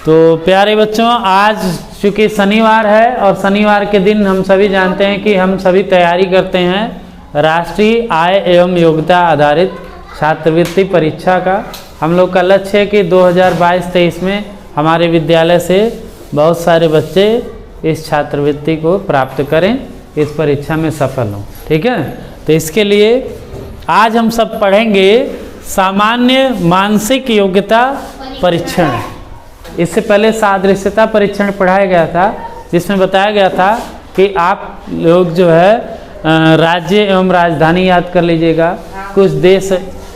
तो प्यारे बच्चों, आज चूँकि शनिवार है और शनिवार के दिन हम सभी जानते हैं कि हम सभी तैयारी करते हैं राष्ट्रीय आय एवं योग्यता आधारित छात्रवृत्ति परीक्षा का। हम लोग का लक्ष्य है कि 2022-23 में हमारे विद्यालय से बहुत सारे बच्चे इस छात्रवृत्ति को प्राप्त करें, इस परीक्षा में सफल हों। ठीक है, तो इसके लिए आज हम सब पढ़ेंगे सामान्य मानसिक योग्यता परीक्षण। इससे पहले सादृश्यता परीक्षण पढ़ाया गया था, जिसमें बताया गया था कि आप लोग जो है राज्य एवं राजधानी याद कर लीजिएगा, कुछ देश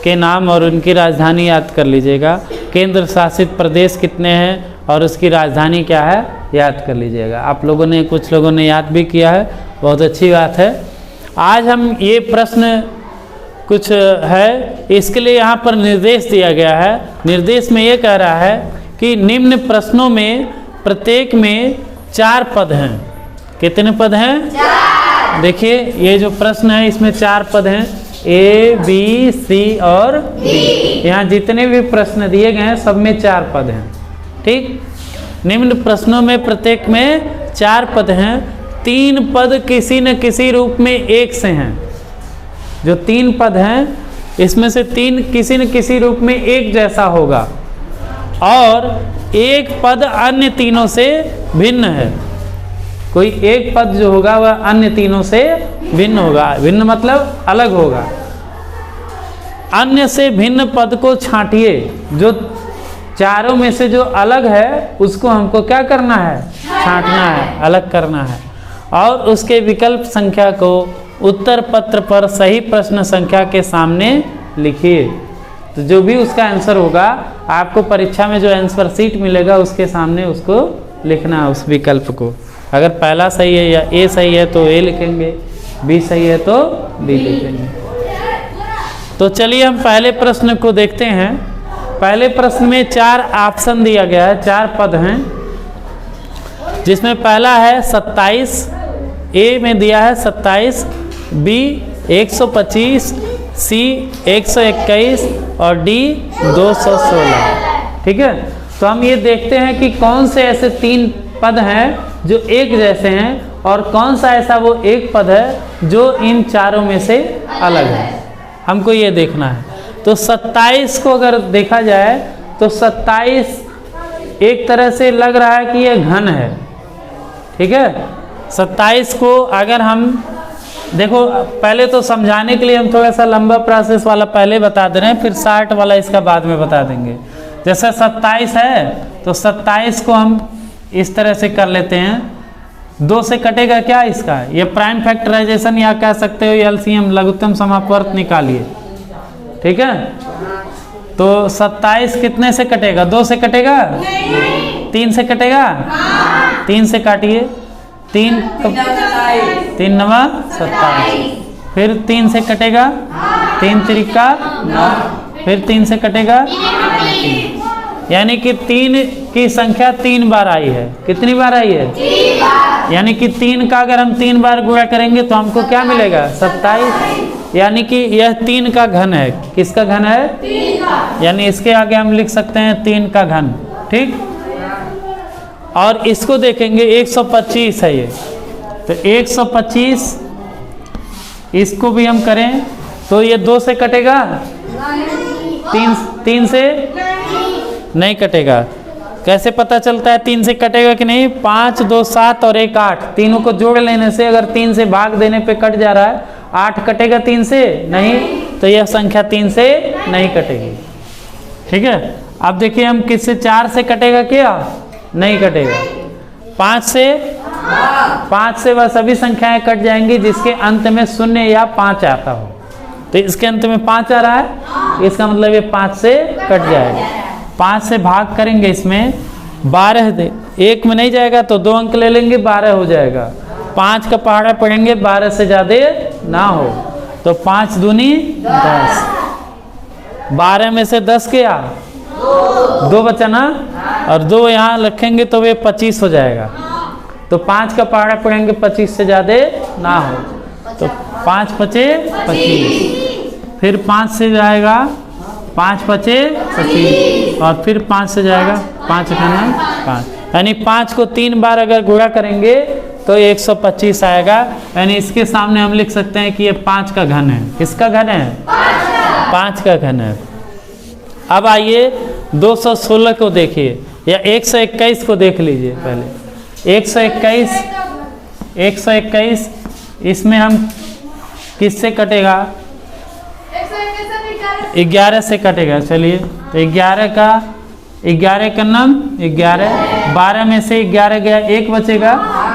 के नाम और उनकी राजधानी याद कर लीजिएगा, केंद्र शासित प्रदेश कितने हैं और उसकी राजधानी क्या है याद कर लीजिएगा। आप लोगों ने, कुछ लोगों ने याद भी किया है, बहुत अच्छी बात है। आज हम ये प्रश्न कुछ है, इसके लिए यहाँ पर निर्देश दिया गया है। निर्देश में ये कह रहा है कि निम्न प्रश्नों में प्रत्येक में 4 पद हैं। कितने पद हैं? 4। देखिए, ये जो प्रश्न है इसमें 4 पद हैं, A, B, C और D। यहाँ जितने भी प्रश्न दिए गए हैं सब में 4 पद हैं। ठीक, निम्न प्रश्नों में प्रत्येक में 4 पद हैं। 3 पद किसी न किसी रूप में एक से हैं। जो 3 पद हैं इसमें से 3 किसी न किसी रूप में एक जैसा होगा और एक पद अन्य तीनों से भिन्न है। कोई एक पद जो होगा वह अन्य तीनों से भिन्न होगा। भिन्न मतलब अलग होगा। अन्य से भिन्न पद को छांटिए। जो चारों में से जो अलग है उसको हमको क्या करना है? छांटना है, अलग करना है। और उसके विकल्प संख्या को उत्तर पत्र पर सही प्रश्न संख्या के सामने लिखिए। तो जो भी उसका आंसर होगा, आपको परीक्षा में जो आंसर शीट मिलेगा उसके सामने उसको लिखना है, उस विकल्प को। अगर पहला सही है या ए सही है तो ए लिखेंगे, बी सही है तो बी लिखेंगे। तो चलिए हम पहले प्रश्न को देखते हैं। पहले प्रश्न में 4 ऑप्शन दिया गया है, 4 पद हैं, जिसमें पहला है 27, ए में दिया है 27, बी 125, सी 121 और डी 216। ठीक है, तो हम ये देखते हैं कि कौन से ऐसे 3 पद हैं जो एक जैसे हैं और कौन सा ऐसा वो एक पद है जो इन चारों में से अलग है। हमको ये देखना है। तो 27 को अगर देखा जाए तो 27 एक तरह से लग रहा है कि ये घन है। ठीक है, 27 को अगर हम देखो, पहले तो समझाने के लिए हम थोड़ा सा लंबा प्रोसेस वाला पहले बता दे रहे हैं, फिर 60 वाला इसका बाद में बता देंगे। जैसे 27 है तो 27 को हम इस तरह से कर लेते हैं। 2 से कटेगा क्या इसका? ये प्राइम फैक्टराइजेशन या कह सकते हो एलसीएम, लघुत्तम समापवर्त निकालिए। ठीक है, तो 27 कितने से कटेगा? 2 से कटेगा? 3 से कटेगा? 3 से काटिए। 3 9 27। फिर 3 से कटेगा? 3 त्रिका 9। फिर 3 से कटेगा? यानी कि 3 की संख्या 3 बार आई है। कितनी बार आई है? 3 बार। यानी कि 3 का अगर हम 3 बार गुणा करेंगे तो हमको क्या मिलेगा? 27। यानी कि यह 3 का घन है। किसका घन है? 3 का। यानी इसके आगे हम लिख सकते हैं 3 का घन। ठीक, और इसको देखेंगे 125 है ये, तो 125 इसको भी हम करें तो ये 2 से कटेगा? 3 से नहीं कटेगा। कैसे पता चलता है 3 से कटेगा कि नहीं? 5 2 7 और 1 8, तीनों को जोड़ लेने से अगर 3 से भाग देने पे कट जा रहा है, 8 कटेगा 3 से? नहीं, तो यह संख्या 3 से नहीं कटेगी। ठीक है, अब देखिए हम किससे? 4 से कटेगा क्या? नहीं कटेगा। 5 से वह सभी संख्याएं कट जाएंगी जिसके अंत में 0 या 5 आता हो। तो इसके अंत में 5 आ रहा है, इसका मतलब ये 5 से कट जाएगा। 5 से भाग करेंगे, इसमें 12 दे, 1 में नहीं जाएगा तो 2 अंक ले लेंगे, 12 हो जाएगा। 5 का पहाड़ा पढ़ेंगे, 12 से ज़्यादा ना हो, तो 5 दूनी 10। 12 में से 10 क्या? 2 बचा ना, और 2 यहाँ रखेंगे तो वे 25 हो जाएगा। तो 5 का पहाड़ा पढ़ेंगे, 25 से ज़्यादा ना हो, तो 5 पचे 25। फिर 5 से जाएगा, 5 पचे 25, और फिर 5 से जाएगा 5 का घन 5, यानी 5 को 3 बार अगर गुणा करेंगे तो 125 आएगा। यानी इसके सामने हम लिख सकते हैं कि ये 5 का घन है। किसका घन है? 5 का घन है। अब आइए 216 को देखिए, या 121 को देख लीजिए पहले। 121 इसमें हम किससे कटेगा? 11 से कटेगा। चलिए तो 11 का नाम 11, 12 में से 11 गया, 1 बचेगा,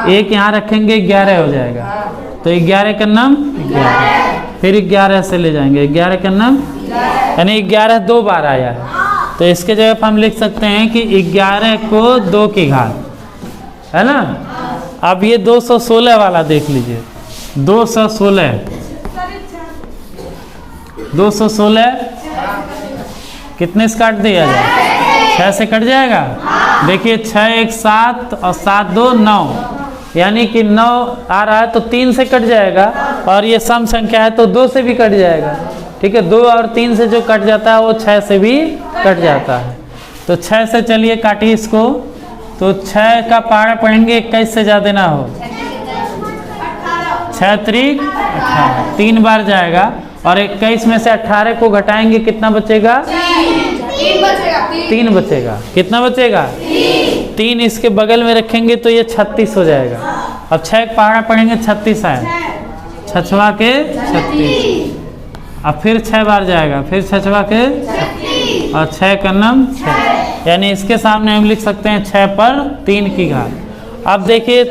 1 यहाँ रखेंगे 11 हो जाएगा। तो 11 का नाम 11, फिर 11 से ले जाएंगे 11 का नाम, यानी 11 2 बार आया है। तो इसके जगह पर हम लिख सकते हैं कि 11 को 2 की घात, है ना। अब ये 216 वाला देख लीजिए। 216 कितने से काट दिया जाए? 6 से कट जाएगा। देखिए 6 1 7 और 7 2 9, यानी कि 9 आ रहा है तो 3 से कट जाएगा, और ये सम संख्या है तो 2 से भी कट जाएगा। ठीक है, 2 और 3 से जो कट जाता है वो 6 से भी कट जाता है। तो 6 से चलिए काटिए इसको, तो 6 का पहाड़ा पढ़ेंगे 21 से ज़्यादा ना हो। 6 3 18, 3 बार जाएगा, और 21 में से 18 को घटाएंगे कितना बचेगा? 3 बचेगा। कितना बचेगा? 3 इसके बगल में रखेंगे तो ये 36 हो जाएगा। अब 6 का पहाड़ा पढ़ेंगे 36 आए, 6 के 36, अब फिर 6 बार जाएगा, फिर 6 के 36, और 6 का नाम 6, यानी इसके सामने हम लिख सकते हैं 6 पर 3 की घात। अब देखिए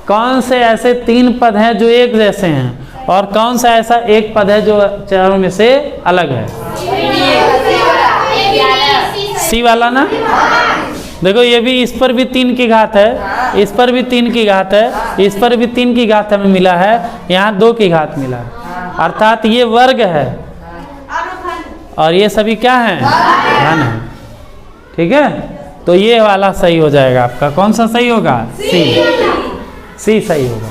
कौन से ऐसे 3 पद हैं जो एक जैसे हैं, और कौन सा ऐसा एक पद है जो चारों में से अलग है? सी वाला ना। देखो ये भी, इस पर भी 3 की घात है, इस पर भी 3 की घात है, इस पर भी 3 की घात हमें मिला है, यहाँ 2 की घात मिला है, अर्थात ये वर्ग है और ये सभी क्या हैं? घन है। ठीक है, तो ये वाला सही हो जाएगा आपका। कौन सा सही होगा? सी सही होगा।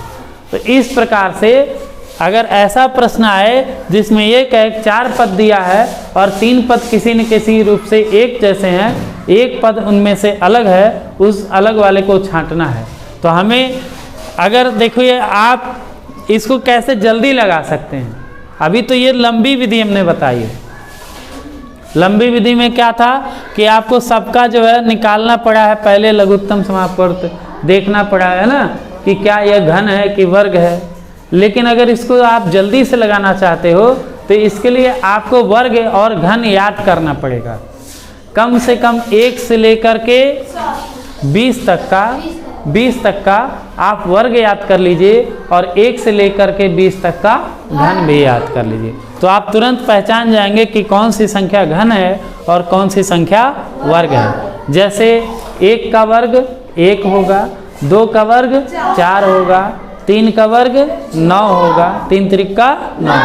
तो इस प्रकार से अगर ऐसा प्रश्न आए जिसमें ये 4 पद दिया है और 3 पद किसी न किसी रूप से एक जैसे हैं, एक पद उनमें से अलग है, उस अलग वाले को छांटना है। तो हमें अगर देखिए आप इसको कैसे जल्दी लगा सकते हैं। अभी तो ये लंबी विधि हमने बताई है। लंबी विधि में क्या था कि आपको सबका जो है निकालना पड़ा है, पहले लघुत्तम समापवर्त देखना पड़ा है ना, कि क्या यह घन है कि वर्ग है। लेकिन अगर इसको आप जल्दी से लगाना चाहते हो तो इसके लिए आपको वर्ग और घन याद करना पड़ेगा। कम से कम 1 से लेकर के 20 तक का आप वर्ग याद कर लीजिए, और 1 से लेकर के 20 तक का घन भी याद कर लीजिए। तो आप तुरंत पहचान जाएंगे कि कौन सी संख्या घन है और कौन सी संख्या वर्ग है। जैसे 1 का वर्ग 1 होगा, 2 का वर्ग 4 होगा, 3 का वर्ग 9 होगा, 3 त्रिका 9,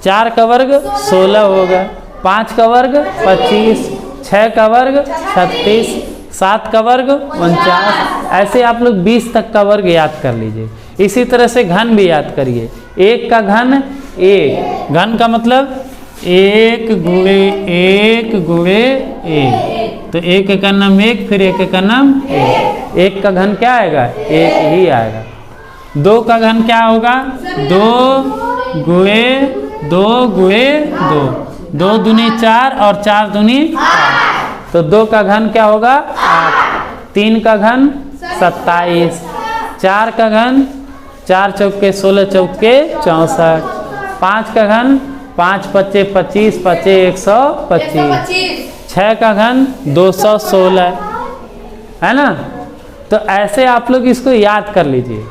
4 का वर्ग 16 होगा, 5 का वर्ग 25, 6 का वर्ग 36, 7 का वर्ग 49। ऐसे आप लोग 20 तक का वर्ग याद कर लीजिए। इसी तरह से घन भी याद करिए। 1 का घन 1, घन का मतलब 1 गुणे 1 गुणे 1, तो 1 का नाम 1, फिर 1 का नाम 1। 1 का घन क्या आएगा? 1 ही आएगा। 2 का घन क्या होगा? 2 गुणे 2 गुणे 2, 2 दूनी 4 और 4 दूनी 8, तो 2 का घन क्या होगा? 8। 3 का घन 27, 4 का घन 4 चौके 16 चौके 64, 5 का घन 5 पच्चे 25, 5 125, 6 का घन 216, है ना। तो ऐसे आप लोग इसको याद कर लीजिए।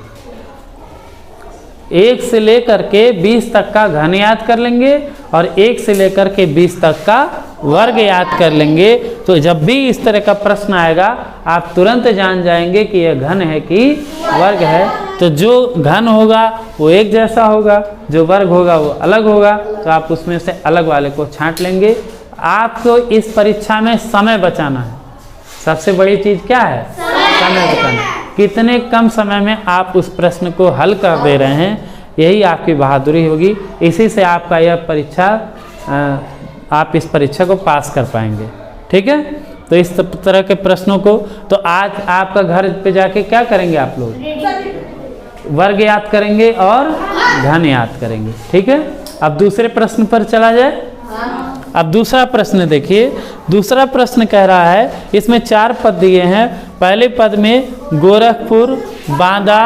1 से लेकर के 20 तक का घन याद कर लेंगे और 1 से लेकर के 20 तक का वर्ग याद कर लेंगे। तो जब भी इस तरह का प्रश्न आएगा आप तुरंत जान जाएंगे कि यह घन है कि वर्ग है। तो जो घन होगा वो एक जैसा होगा, जो वर्ग होगा वो अलग होगा। तो आप उसमें से अलग वाले को छांट लेंगे। आपको इस परीक्षा में समय बचाना है। सबसे बड़ी चीज़ क्या है? समय बचाना। कितने कम समय में आप उस प्रश्न को हल कर दे रहे हैं, यही आपकी बहादुरी होगी। इसी से आपका यह परीक्षा, आप इस परीक्षा को पास कर पाएंगे। ठीक है। तो इस तरह के प्रश्नों को तो आज आपका घर पे जाके क्या करेंगे आप लोग? वर्ग याद करेंगे और घन याद करेंगे। ठीक है, अब दूसरे प्रश्न पर चला जाए। अब दूसरा प्रश्न देखिए, दूसरा प्रश्न कह रहा है, इसमें 4 पद दिए हैं। पहले पद में गोरखपुर, बांदा,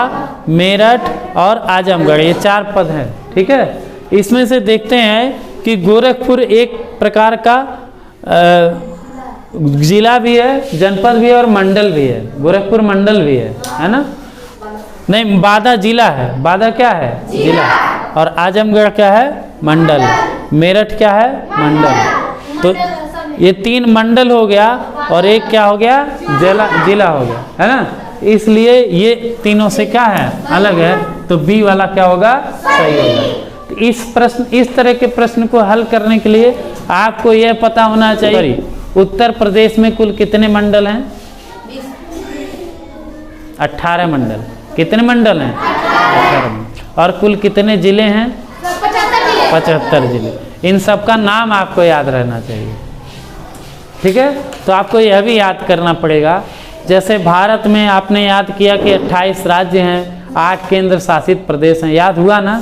मेरठ और आजमगढ़, ये 4 पद हैं। ठीक है, इसमें से देखते हैं कि गोरखपुर एक प्रकार का जिला भी है, जनपद भी है और मंडल भी है। गोरखपुर मंडल भी है ना? नहीं, बांदा जिला है। बांदा क्या है? जिला। और आजमगढ़ क्या है? मंडल। मेरठ क्या है? मंडल। तो ये 3 मंडल हो गया और एक क्या हो गया? जिला हो गया, है ना? इसलिए ये तीनों से क्या है? अलग है। तो बी वाला क्या होगा? सही होगा। तो इस तरह के प्रश्न को हल करने के लिए आपको यह पता होना चाहिए, उत्तर प्रदेश में कुल कितने मंडल हैं? 18 मंडल। कितने मंडल हैं? 18। और कुल कितने जिले हैं? 75 जिले। इन सब का नाम आपको याद रहना चाहिए। ठीक है, तो आपको यह भी याद करना पड़ेगा, जैसे भारत में आपने याद किया कि 28 राज्य हैं, 8 केंद्र शासित प्रदेश हैं। याद हुआ ना?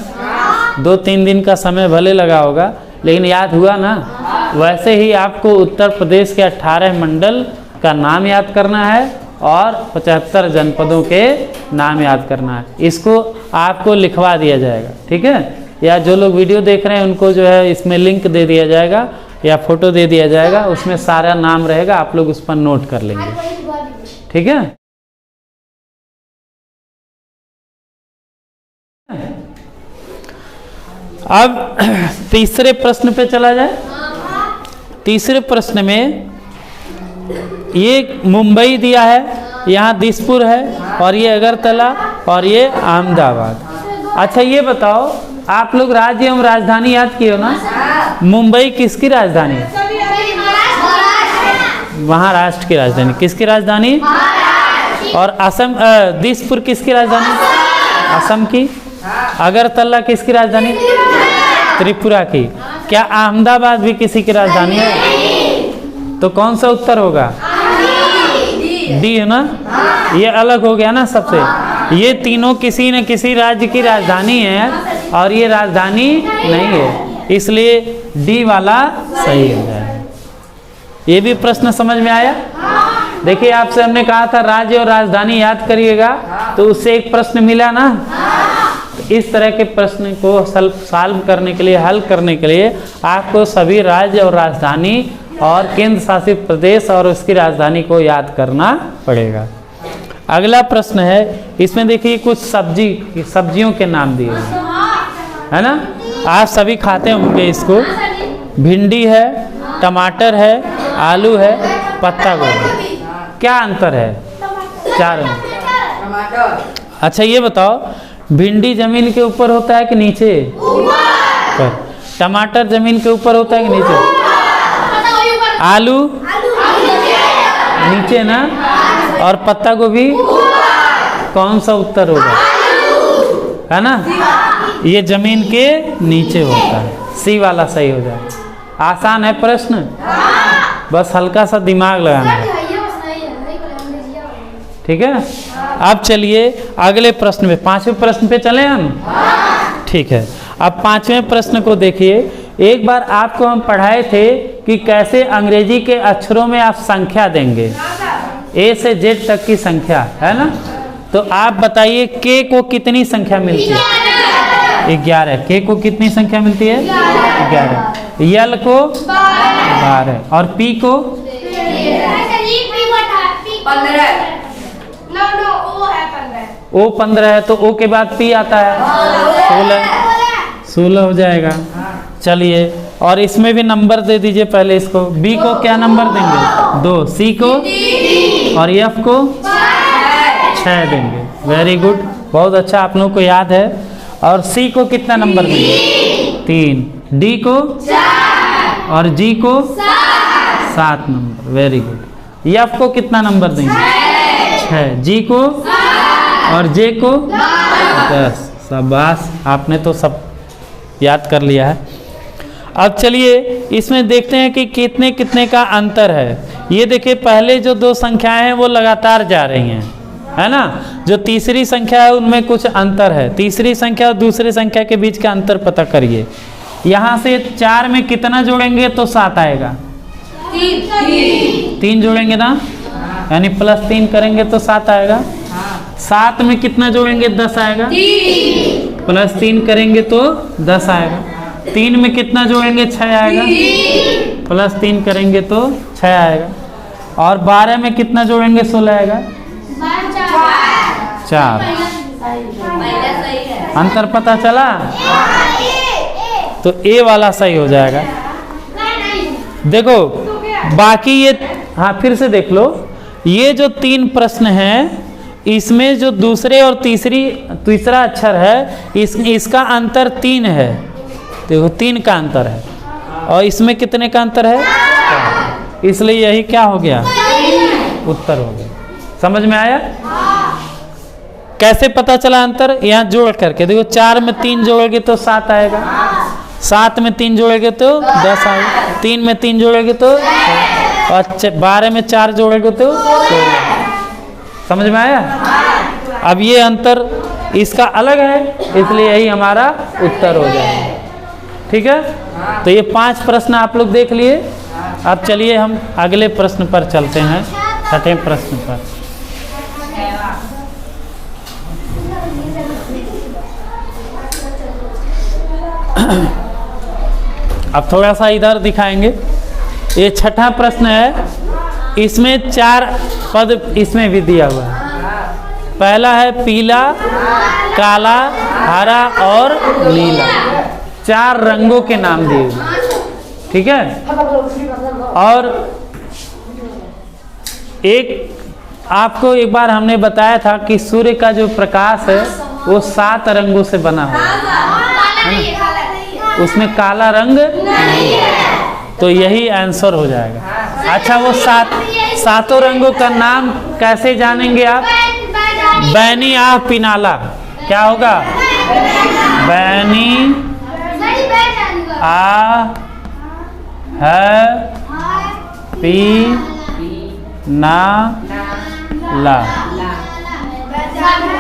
2-3 दिन का समय भले लगा होगा, लेकिन याद हुआ ना? वैसे ही आपको उत्तर प्रदेश के 18 मंडल का नाम याद करना है और 75 जनपदों के नाम याद करना है। इसको आपको लिखवा दिया जाएगा। ठीक है, या जो लोग वीडियो देख रहे हैं उनको जो है इसमें लिंक दे दिया जाएगा या फोटो दे दिया जाएगा, उसमें सारा नाम रहेगा, आप लोग उस पर नोट कर लेंगे। ठीक है, अब तीसरे प्रश्न पे चला जाए। तीसरे प्रश्न में ये मुंबई दिया है, यहाँ दिसपुर है और ये अगरतला और ये अहमदाबाद। अच्छा ये बताओ, आप लोग राज्य एवं राजधानी याद किए हो ना? मुंबई किसकी राजधानी है? महाराष्ट्र की राजधानी। किसकी राजधानी? और असम, दिसपुर किसकी राजधानी? असम की। अगरतला किसकी राजधानी? त्रिपुरा की। क्या अहमदाबाद भी किसी की राजधानी है? तो कौन सा उत्तर होगा? डी है ना? ये अलग हो गया ना सबसे। ये तीनों किसी न किसी राज्य की राजधानी है और ये राजधानी नहीं है, इसलिए डी वाला सही हो जाएगा। ये भी प्रश्न समझ में आया? देखिए, आपसे हमने कहा था राज्य और राजधानी याद करिएगा, तो उससे एक प्रश्न मिला ना। तो इस तरह के प्रश्न को सॉल्व करने के लिए, हल करने के लिए आपको सभी राज्य और राजधानी और केंद्र शासित प्रदेश और उसकी राजधानी को याद करना पड़ेगा। अगला प्रश्न है, इसमें देखिए कुछ सब्जियों के नाम दिए हैं, है ना? आप सभी खाते होंगे इसको। भिंडी है, टमाटर है, आलू है, पत्ता गोभी। क्या अंतर है? 4 अंतर। अच्छा ये बताओ, भिंडी जमीन के ऊपर होता है कि नीचे? ऊपर। टमाटर जमीन के ऊपर होता है कि नीचे? आलू नीचे ना? और पत्ता गोभी? कौन सा उत्तर होगा? है ना? ये जमीन के नीचे होता है। सी वाला सही हो जाए। आसान है प्रश्न, बस हल्का सा दिमाग लगाना है। ठीक है, अब चलिए अगले प्रश्न पे, 5वें प्रश्न पे चले हम। ठीक है, अब 5वें प्रश्न को देखिए। एक बार आपको हम पढ़ाए थे कि कैसे अंग्रेजी के अक्षरों में आप संख्या देंगे, ए से जेड तक की संख्या, है ना? तो आप बताइए के को कितनी संख्या मिलती है? 11। के को कितनी संख्या मिलती है? 11। यल को 12 और पी को 15। ओ 15 है, तो ओ के बाद पी आता है 16 हो जाएगा। चलिए, और इसमें भी नंबर दे दीजिए पहले इसको। बी को क्या नंबर देंगे? 2। सी को और एफ को 6 देंगे। वेरी गुड, बहुत अच्छा, आप लोगों को याद है। और सी को कितना नंबर देंगे? 3। डी को 4 और जी को 7 नंबर। Very good. एफ को कितना नंबर देंगे? 6। जी को और जे को 10। शाबाश, आपने तो सब याद कर लिया है। अब चलिए इसमें देखते हैं कि कितने कितने का अंतर है। ये देखिए पहले जो दो संख्याएं हैं वो लगातार जा रही हैं, है ना। जो तीसरी संख्या है उनमें कुछ अंतर है। तीसरी संख्या और दूसरी संख्या के बीच का अंतर पता करिए। यहाँ से 4 में कितना जोड़ेंगे तो 7 आएगा? 3 जोड़ेंगे ना, यानी +3 करेंगे तो 7 आएगा। 7 में कितना जोड़ेंगे? 10 आएगा। +3 करेंगे तो 10 आएगा। 3 में कितना जोड़ेंगे? 6 आएगा। +3 करेंगे तो 6 आएगा। और 12 में कितना जोड़ेंगे? 16 आएगा। 4। अंतर पता चला? तो ए वाला सही हो जाएगा। देखो बाकी ये, हाँ फिर से देख लो, ये जो 3 प्रश्न हैं इसमें जो दूसरे और तीसरा अक्षर है इसका अंतर 3 है। देखो 3 का अंतर है और इसमें कितने का अंतर है? इसलिए यही क्या हो गया? उत्तर हो गया। समझ में आया? कैसे पता चला अंतर? यहाँ जोड़ करके देखो, 4 में 3 जोड़ोगे तो 7 आएगा। 7 में 3 जोड़ोगे तो 10 आएगा। 3 में 3 जोड़ोगे तो, और 12 में 4 जोड़ोगे तो 16। समझ में आया? अब ये अंतर इसका अलग है, इसलिए यही हमारा उत्तर हो जाएगा। ठीक है, तो ये 5 प्रश्न आप लोग देख लिए। अब चलिए हम अगले प्रश्न पर चलते हैं, 6ठे प्रश्न पर। अब थोड़ा सा इधर दिखाएंगे। ये 6ठा प्रश्न है, इसमें 4 पद इसमें भी दिया हुआ है। पहला है पीला, काला, हरा और नीला। 4 रंगों के नाम दिए हुए, ठीक है। और आपको एक बार हमने बताया था कि सूर्य का जो प्रकाश है वो 7 रंगों से बना हुआ है, उसमें काला रंग नहीं है, तो यही आंसर हो जाएगा। अच्छा, वो 7 रंगों का नाम कैसे जानेंगे आप? बैनी आ पिनाला। क्या होगा? बैनी आ है पी ना ला।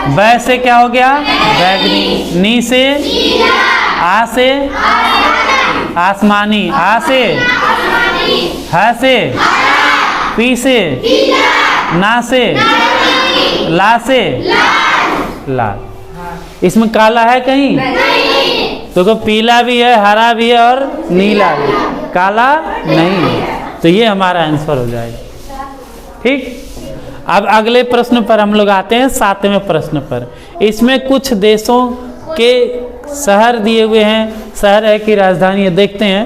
बै से क्या हो गया? बैगनी। नी से, आ से आसमानी, आ से, है से, पी से, ना से, ला से लाल। इसमें काला है कहीं? तो पीला भी है, हरा भी है और नीला भी, काला नहीं है, तो ये हमारा आंसर हो जाएगा। ठीक, अब अगले प्रश्न पर हम लोग आते हैं, 7वें प्रश्न पर। इसमें कुछ देशों के शहर दिए हुए हैं, शहर है कि राजधानी है, देखते हैं।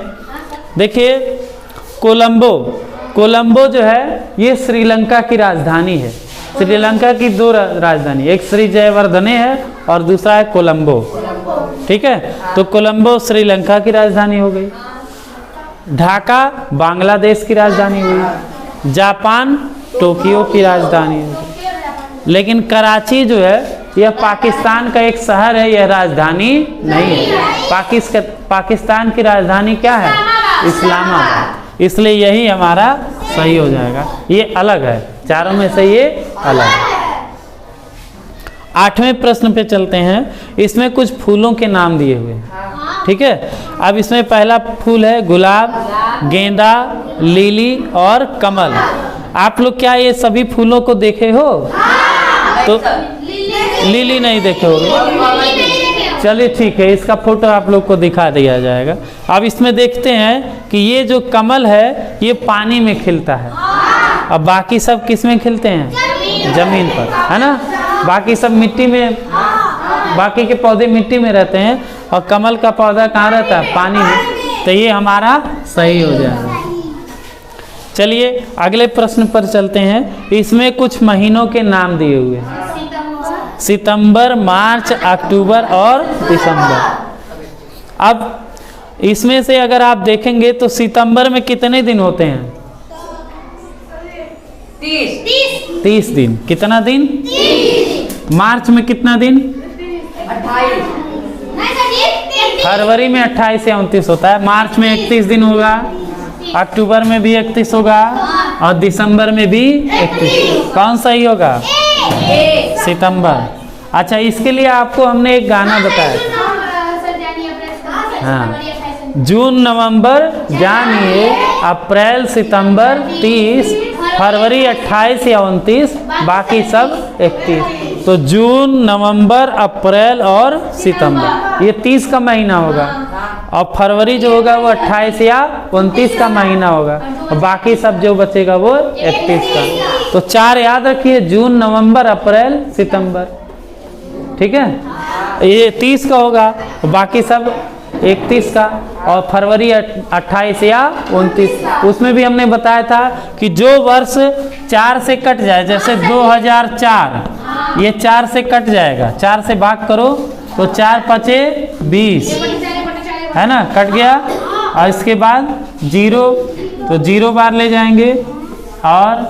देखिए कोलंबो जो है ये श्रीलंका की राजधानी है। श्रीलंका की 2 राजधानी, एक श्री जयवर्धने है और दूसरा है कोलंबो। ठीक है, तो कोलंबो श्रीलंका की राजधानी हो गई। ढाका बांग्लादेश की राजधानी हुई। जापान टोक्यो की राजधानी हुई। लेकिन कराची जो है यह पाकिस्तान का एक शहर है, यह राजधानी नहीं है। पाकिस्तान की राजधानी क्या है? इस्लामाबाद। इसलिए यही हमारा सही हो जाएगा। ये अलग है, चारों में से ये अलग है। 8वें प्रश्न पे चलते हैं। इसमें कुछ फूलों के नाम दिए हुए हैं, ठीक है। अब इसमें पहला फूल है गुलाब, गेंदा, लिली और कमल। आप लोग क्या ये सभी फूलों को देखे हो? तो लिली नहीं देखे हो? चलिए ठीक है, इसका फोटो आप लोग को दिखा दिया जाएगा। अब इसमें देखते हैं कि ये जो कमल है ये पानी में खिलता है, अब बाकी सब किस में खिलते हैं? जमीन पर, है ना। बाकी सब मिट्टी में, बाकी के पौधे मिट्टी में रहते हैं और कमल का पौधा कहाँ रहता है? पानी में। तो ये हमारा सही हो जाएगा। चलिए अगले प्रश्न पर चलते हैं। इसमें कुछ महीनों के नाम दिए हुए हैं, सितंबर, मार्च, अक्टूबर और दिसंबर। अब इसमें से अगर आप देखेंगे तो सितंबर में कितने दिन होते हैं? 30 दिन। कितना दिन? 30। मार्च में कितना दिन? 28। फरवरी में 28 या 29 होता है, मार्च में 31 दिन होगा, अक्टूबर में भी 31 होगा और दिसंबर में भी 31। कौन सही होगा? सितंबर। अच्छा, इसके लिए आपको हमने एक गाना बताया था। हाँ, जून नवंबर जानिए, अप्रैल सितंबर 30, फरवरी 28 या 29, बाकी सब 31। तो जून नवंबर अप्रैल और सितंबर ये 30 का महीना होगा, और फरवरी जो होगा वो 28 या 29 का महीना होगा, और बाकी सब जो बचेगा वो 31 का। तो 4 याद रखिए, जून नवंबर अप्रैल सितंबर, ठीक है। ये 30 का होगा, बाकी सब 31 का, और फरवरी 28 या 29। उसमें भी हमने बताया था कि जो वर्ष 4 से कट जाए, जैसे 2004, ये 4 से कट जाएगा, 4 से भाग करो तो 4 पचे 20, है ना, कट गया। और इसके बाद 0, तो 0 बार ले जाएंगे, और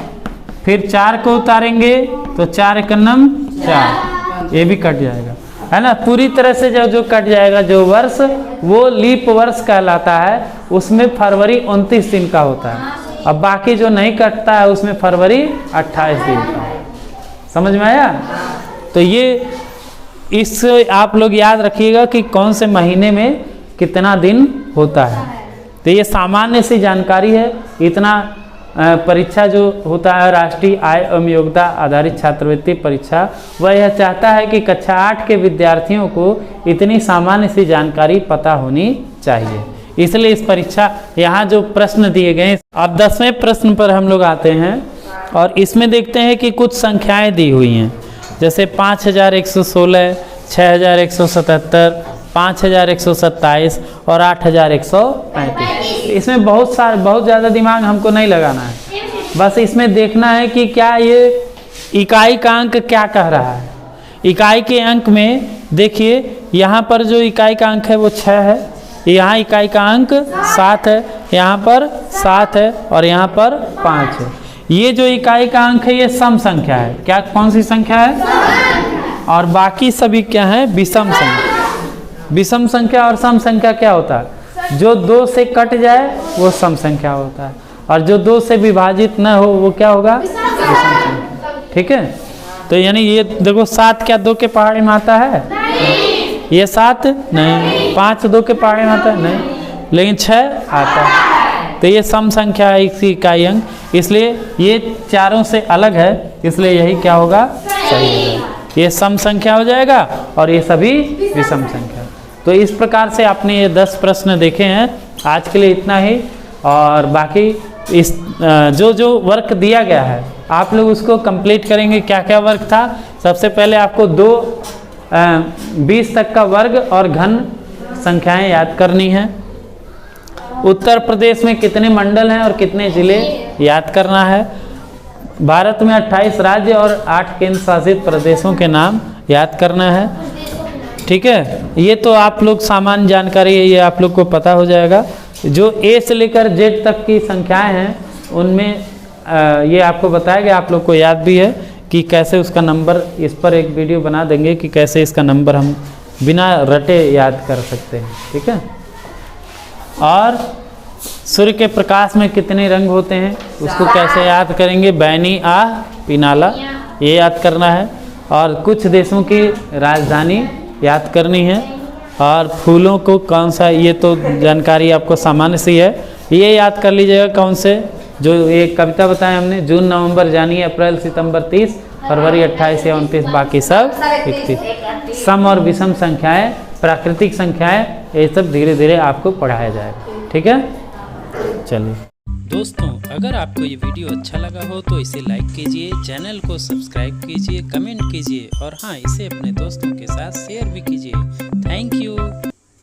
फिर 4 को उतारेंगे तो 4 एकन्नम 4, ये भी कट जाएगा, है ना। पूरी तरह से जो कट जाएगा जो वर्ष, वो लीप वर्ष कहलाता है। उसमें फरवरी 29 दिन का होता है, अब बाकी जो नहीं कटता है उसमें फरवरी 28 दिन का। समझ में आया? तो ये इस आप लोग याद रखिएगा कि कौन से महीने में कितना दिन होता है। तो ये सामान्य सी जानकारी है। इतना परीक्षा जो होता है राष्ट्रीय आय एवं योग्यता आधारित छात्रवृत्ति परीक्षा, वह यह चाहता है कि कक्षा 8 के विद्यार्थियों को इतनी सामान्य सी जानकारी पता होनी चाहिए। इसलिए इस परीक्षा यहाँ जो प्रश्न दिए गए, अब 10वें प्रश्न पर हम लोग आते हैं, और इसमें देखते हैं कि कुछ संख्याएं दी हुई हैं, जैसे 5116, 6177, 5127 और 8135। इसमें बहुत ज़्यादा दिमाग हमको नहीं लगाना है, बस इसमें देखना है कि क्या ये इकाई का अंक क्या कह रहा है। इकाई के अंक में देखिए, यहाँ पर जो इकाई का अंक है वो 6 है, यहाँ इकाई का अंक 7 है, यहाँ पर 7 है और यहाँ पर 5 है। ये जो इकाई का अंक है ये सम संख्या है। क्या, कौन सी संख्या है? और बाकी सभी क्या है? विषम संख्या। विषम संख्या और सम संख्या क्या होता है? जो 2 से कट जाए वो सम संख्या होता है, और जो 2 से विभाजित न हो वो क्या होगा? विषम संख्या। ठीक है, तो यानी ये देखो 7 क्या 2 के पहाड़ी में आता है? नहीं। ये 7 नहीं, 5 2 के पहाड़ी में आता है? नहीं, लेकिन 6 आता है। तो ये सम संख्या है, इसी इकाई अंक, इसलिए ये चारों से अलग है, इसलिए यही क्या होगा? सही होगा। ये सम संख्या हो जाएगा और ये सभी विषम संख्या। तो इस प्रकार से आपने ये 10 प्रश्न देखे हैं। आज के लिए इतना ही, और बाकी इस जो वर्क दिया गया है आप लोग उसको कंप्लीट करेंगे। क्या क्या वर्क था? सबसे पहले आपको 20 तक का वर्ग और घन संख्याएं याद करनी है। उत्तर प्रदेश में कितने मंडल हैं और कितने जिले याद करना है। भारत में 28 राज्य और 8 केंद्र शासित प्रदेशों के नाम याद करना है। ठीक है, ये तो आप लोग सामान्य जानकारी है, ये आप लोग को पता हो जाएगा। जो ए से लेकर जेड तक की संख्याएं हैं उनमें ये आपको बताया गया, आप लोग को याद भी है कि कैसे उसका नंबर, इस पर एक वीडियो बना देंगे कि कैसे इसका नंबर हम बिना रटे याद कर सकते हैं। ठीक है, और सूर्य के प्रकाश में कितने रंग होते हैं उसको कैसे याद करेंगे? बैनी, आ, पिनाला, ये याद करना है। और कुछ देशों की राजधानी याद करनी है। और फूलों को कौन सा, ये तो जानकारी आपको सामान्य सी है, ये याद कर लीजिएगा। कौन से, जो एक कविता बताएं हमने, जून नवंबर जानिए, अप्रैल सितंबर 30, फरवरी 28 या 29, बाकी सब 31। सम और विषम संख्याएं, प्राकृतिक संख्याएं, ये सब धीरे धीरे आपको पढ़ाया जाएगा। ठीक है, चलिए दोस्तों, अगर आपको ये वीडियो अच्छा लगा हो तो इसे लाइक कीजिए, चैनल को सब्सक्राइब कीजिए, कमेंट कीजिए और हाँ, इसे अपने दोस्तों के साथ शेयर भी कीजिए। Thank you.